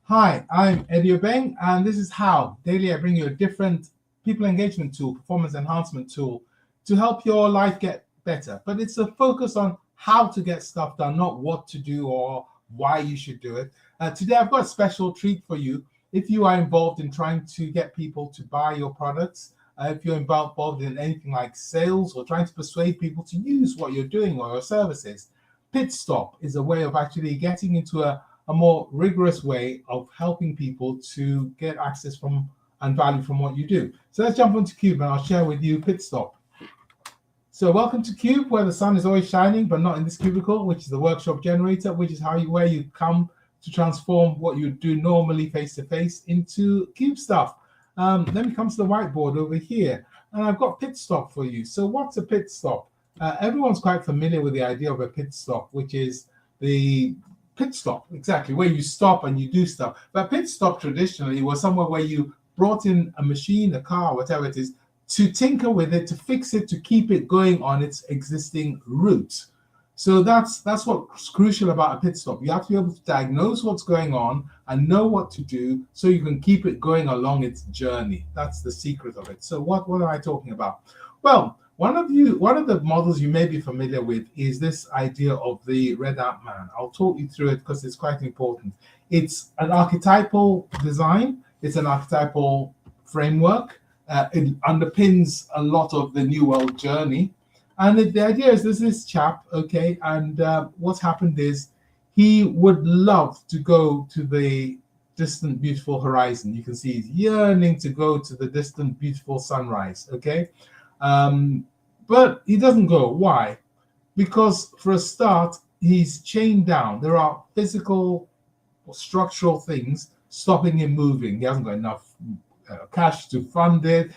Hi, I'm Eddie Obeng, and this is how daily I bring you a different people engagement tool, performance enhancement tool to help your life get better. But it's a focus on how to get stuff done, not what to do or why you should do it. Today, I've got a special treat for you. If you are involved in trying to get people to buy your products, if you're involved in anything like sales or trying to persuade people to use what you're doing or your services, PitStop is a way of actually getting into a more rigorous way of helping people to get access from and value from what you do. So let's jump onto Cube and I'll share with you PitStop. So welcome to Cube, where the sun is always shining, but not in this cubicle, which is the workshop generator, which is where you come to transform what you do normally face to face into Cube stuff. Let me come to the whiteboard over here, and I've got PitStop for you. So what's a PitStop? Everyone's quite familiar with the idea of a pit stop, which is the pit stop, exactly, where you stop and you do stuff. But pit stop traditionally was somewhere where you brought in a machine, a car, whatever it is, to tinker with it, to fix it, to keep it going on its existing route. So that's what's crucial about a pit stop. You have to be able to diagnose what's going on and know what to do so you can keep it going along its journey. That's the secret of it. So what am I talking about? Well, one of the models you may be familiar with is this idea of the red ant man. I'll talk you through it because it's quite important. It's an archetypal design. It's an archetypal framework. It underpins a lot of the New World journey. And the idea is there's this chap, okay, and what's happened is he would love to go to the distant, beautiful horizon. You can see he's yearning to go to the distant, beautiful sunrise, okay? But he doesn't go. Why? Because for a start, he's chained down. There are physical or structural things stopping him moving. He hasn't got enough cash to fund it.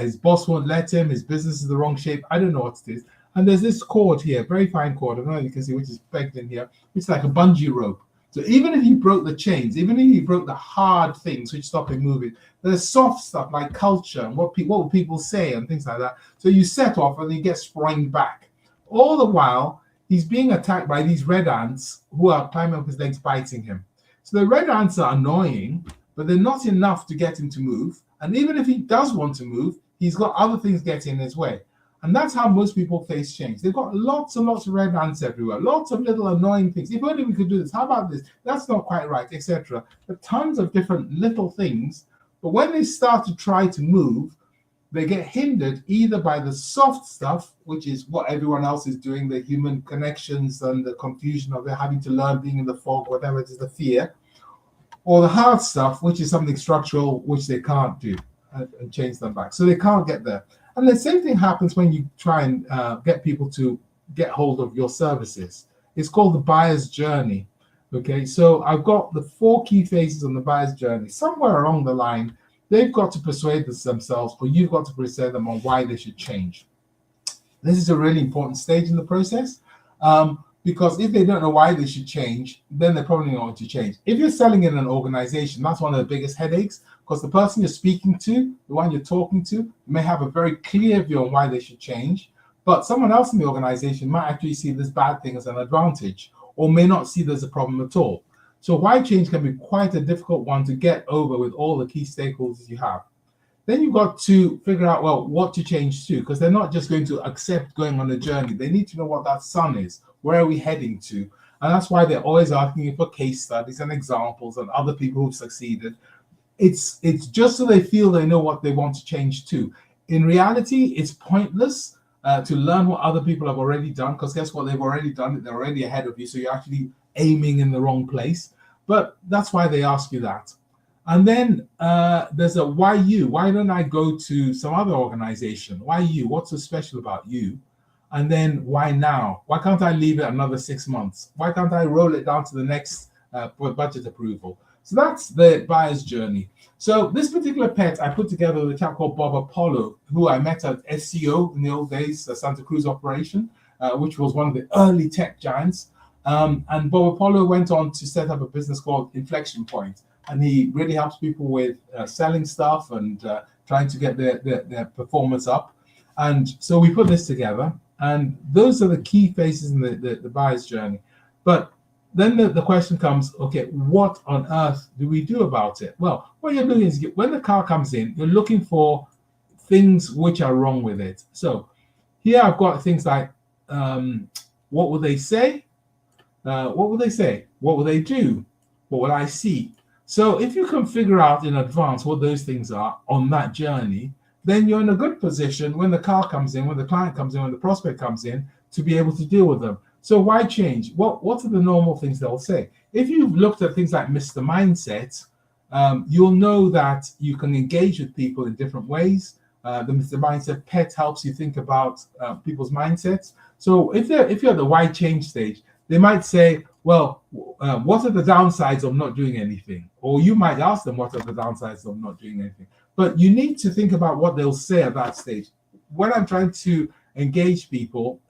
His boss won't let him. His business is the wrong shape. I don't know what it is. And there's this cord here, very fine cord. I don't know if you can see, which is pegged in here. It's like a bungee rope. So even if you broke the chains, even if you broke the hard things which stop him moving, there's soft stuff like culture and what will people say and things like that. So you set off and you get sprung back. All the while, he's being attacked by these red ants who are climbing up his legs, biting him. So the red ants are annoying, but they're not enough to get him to move. And even if he does want to move, he's got other things getting in his way. And that's how most people face change. They've got lots and lots of red ants everywhere, lots of little annoying things. If only we could do this. How about this? That's not quite right, etc. There are tons of different little things. But when they start to try to move, they get hindered either by the soft stuff, which is what everyone else is doing, the human connections and the confusion of having to learn, being in the fog, whatever it is, the fear, or the hard stuff, which is something structural, which they can't do and change them back. So they can't get there. And the same thing happens when you try and get people to get hold of your services. It's called the buyer's journey. Okay, so I've got the 4 key phases on the buyer's journey. Somewhere along the line, they've got to persuade themselves, or you've got to persuade them on why they should change. This is a really important stage in the process because if they don't know why they should change, then they're probably not going to change. If you're selling in an organization, that's one of the biggest headaches, because the person you're speaking to, the one you're talking to, may have a very clear view on why they should change, but someone else in the organization might actually see this bad thing as an advantage, or may not see there's a problem at all. So why change can be quite a difficult one to get over with all the key stakeholders you have. Then you've got to figure out, well, what to change to, because they're not just going to accept going on a journey. They need to know what that sun is. Where are we heading to? And that's why they're always asking you for case studies and examples and other people who've succeeded. It's just so they feel they know what they want to change to. In reality, it's pointless to learn what other people have already done, because guess what? They've already done it. They're already ahead of you, so you're actually aiming in the wrong place. But that's why they ask you that. And then there's a why you? Why don't I go to some other organization? Why you? What's so special about you? And then why now? Why can't I leave it another 6 months? Why can't I roll it down to the next budget approval? So that's the buyer's journey. So this particular pet I put together with a chap called Bob Apollo, who I met at SCO in the old days, the Santa Cruz operation, which was one of the early tech giants. And Bob Apollo went on to set up a business called Inflection Point. And he really helps people with selling stuff and trying to get their performance up. And so we put this together. And those are the key phases in the buyer's journey. But then the question comes, okay, what on earth do we do about it? Well, what you're doing is when the car comes in, you're looking for things which are wrong with it. So here I've got things like, what will they say? What will they say? What will they do? What will I see? So if you can figure out in advance what those things are on that journey, then you're in a good position when the car comes in, when the client comes in, when the prospect comes in, to be able to deal with them. So why change? What are the normal things they'll say? If you've looked at things like Mr. Mindset, you'll know that you can engage with people in different ways. The Mr. Mindset PET helps you think about people's mindsets. So if you're at the why change stage, they might say, well, what are the downsides of not doing anything? Or you might ask them, what are the downsides of not doing anything? But you need to think about what they'll say at that stage. When I'm trying to engage people,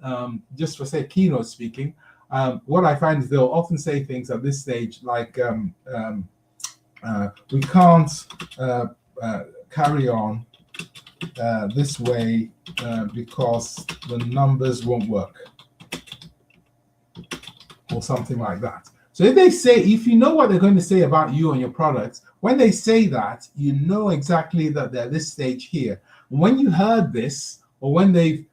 just for say keynote speaking, what I find is they'll often say things at this stage like, we can't carry on this way because the numbers won't work, or something like that. So if you know what they're going to say about you and your products, when they say that, you know exactly that they're at this stage here. When you heard this, or when they've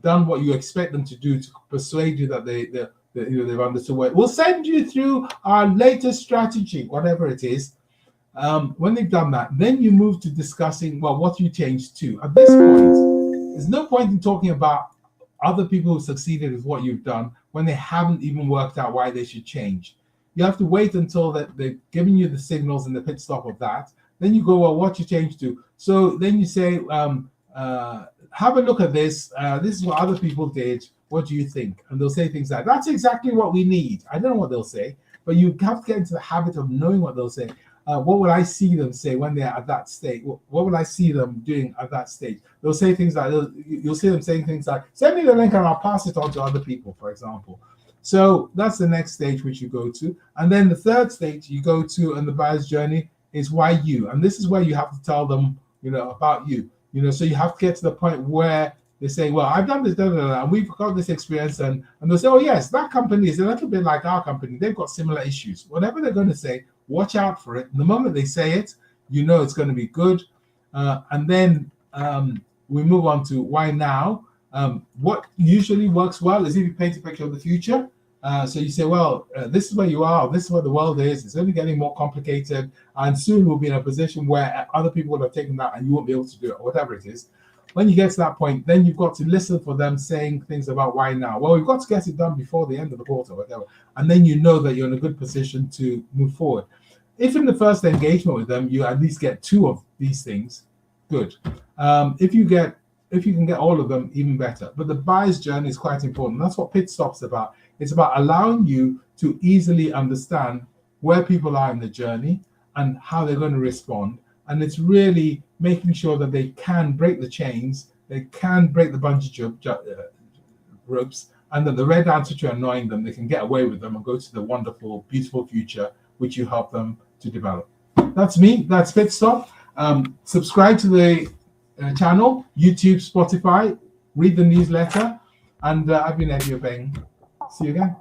done what you expect them to do to persuade you that they've understood what, we'll send you through our latest strategy, whatever it is. When they've done that, then you move to discussing, well, what you changed to. At this point, there's no point in talking about other people who succeeded with what you've done when they haven't even worked out why they should change. You have to wait until that they've given you the signals in the pit stop of that. Then you go, well, what you change to? So then you say, have a look at this. This is what other people did. What do you think? And they'll say things like, that's exactly what we need. I don't know what they'll say, but you have to get into the habit of knowing what they'll say. What will I see them say when they're at that stage? What will I see them doing at that stage? They'll say things like, you'll see them saying things like, send me the link and I'll pass it on to other people, for example. So that's the next stage which you go to. And then the third stage you go to in the buyer's journey is why you. And this is where you have to tell them, about you. So you have to get to the point where they say, well, I've done this, and we've got this experience. And they'll say, oh, yes, that company is a little bit like our company. They've got similar issues. Whatever they're going to say, watch out for it. The moment they say it, it's going to be good. And then we move on to why now. What usually works well is if you paint a picture of the future. So you say, well, this is where you are, this is where the world is, it's only getting more complicated, and soon we'll be in a position where other people will have taken that and you won't be able to do it, or whatever it is. When you get to that point, then you've got to listen for them saying things about why now. Well, we've got to get it done before the end of the quarter, whatever. And then you know that you're in a good position to move forward. If in the first engagement with them, you at least get 2 of these things, good. If you can get all of them, even better. But the buyer's journey is quite important. That's what PitStop's about. It's about allowing you to easily understand where people are in the journey and how they're going to respond. And it's really making sure that they can break the chains, they can break the bungee ropes, and that the red answer to annoying them, they can get away with them and go to the wonderful, beautiful future which you help them to develop. That's me. That's PitStop. Subscribe to the channel, YouTube, Spotify, read the newsletter, and I've been Obeng. See you again.